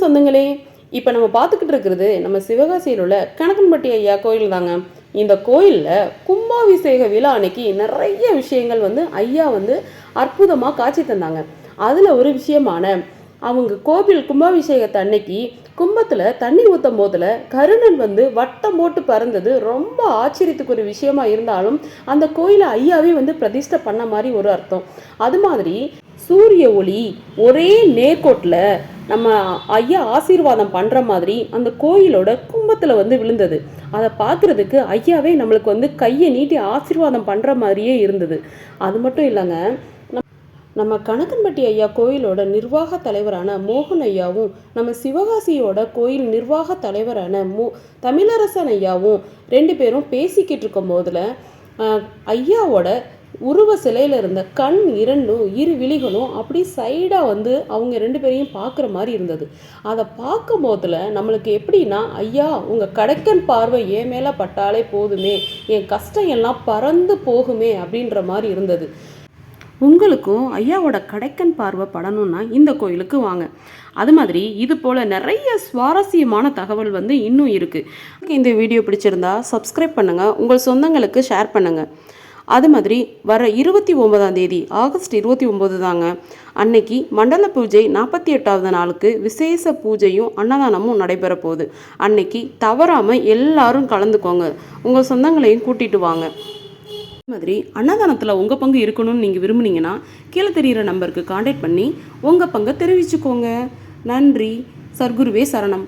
சொந்தங்களே, இப்போ நம்ம பார்த்துக்கிட்டு இருக்கிறது நம்ம சிவகாசியில் உள்ள கணக்கன்பட்டி ஐயா கோயில் தாங்க. இந்த கோயிலில் கும்பாபிஷேக விழா அன்னைக்கு நிறைய விஷயங்கள் ஐயா அற்புதமாக காட்சி தந்தாங்க. அதில் ஒரு விஷயமான அவங்க கோவில் கும்பாபிஷேகத்தை அன்னைக்கு கும்பத்தில் தண்ணி ஊற்றும் போதில் கருணன் வட்டம் போட்டு பறந்தது ரொம்ப ஆச்சரியத்துக்கு ஒரு விஷயமா இருந்தாலும் அந்த கோயிலை ஐயாவே பிரதிஷ்டை பண்ண மாதிரி ஒரு அர்த்தம். அது மாதிரி சூரிய ஒளி ஒரே நேர்கோட்டில் நம்ம ஐயா ஆசீர்வாதம் பண்ணுற மாதிரி அந்த கோயிலோட கும்பத்தில் விழுந்தது. அதை பார்க்குறதுக்கு ஐயாவே நம்மளுக்கு கையை நீட்டி ஆசீர்வாதம் பண்ணுற மாதிரியே இருந்தது. அது மட்டும் இல்லைங்க, நம்ம கணக்கன்பட்டி ஐயா கோயிலோட நிர்வாக தலைவரான மோகன் ஐயாவும் நம்ம சிவகாசியோட கோயில் நிர்வாக தலைவரான தமிழரசன் ஐயாவும் ரெண்டு பேரும் பேசிக்கிட்டு இருக்கும் போதில் ஐயாவோட உருவ சிலையில் இருந்த கண் இரண்டும் இரு விழிகளும் அப்படி சைடாக அவங்க ரெண்டு பேரையும் பார்க்குற மாதிரி இருந்தது. அதை பார்க்கும் போதில் நம்மளுக்கு எப்படின்னா, ஐயா உங்கள் கடைக்கன் பார்வை ஏன் மேலே பட்டாலே போதுமே, என் கஷ்டம் எல்லாம் பறந்து போகுமே அப்படின்ற மாதிரி இருந்தது. உங்களுக்கும் ஐயாவோட கடைக்கன் பார்வை படணும்னா இந்த கோயிலுக்கு வாங்க. அது மாதிரி இது போல் நிறைய சுவாரஸ்யமான தகவல் இன்னும் இருக்குது. இந்த வீடியோ பிடிச்சிருந்தா சப்ஸ்கிரைப் பண்ணுங்கள், உங்கள் சொந்தங்களுக்கு ஷேர் பண்ணுங்கள். அது மாதிரி வர 29ஆம் தேதி ஆகஸ்ட் 29 தாங்க அன்னைக்கு மண்டல பூஜை 48வது நாளுக்கு விசேஷ பூஜையும் அன்னதானமும் நடைபெற போகுது. அன்னைக்கு தவறாமல் எல்லாரும் கலந்துக்கோங்க, உங்கள் சொந்தங்களையும் கூட்டிகிட்டு வாங்க. அது மாதிரி அன்னதானத்தில் உங்கள் பங்கு இருக்கணும்னு நீங்கள் விரும்புனீங்கன்னா கீழே தெரிகிற நம்பருக்கு கான்டாக்ட் பண்ணி உங்கள் பங்கை தெரிவிச்சுக்கோங்க. நன்றி. சர்க்குருவே சரணம்.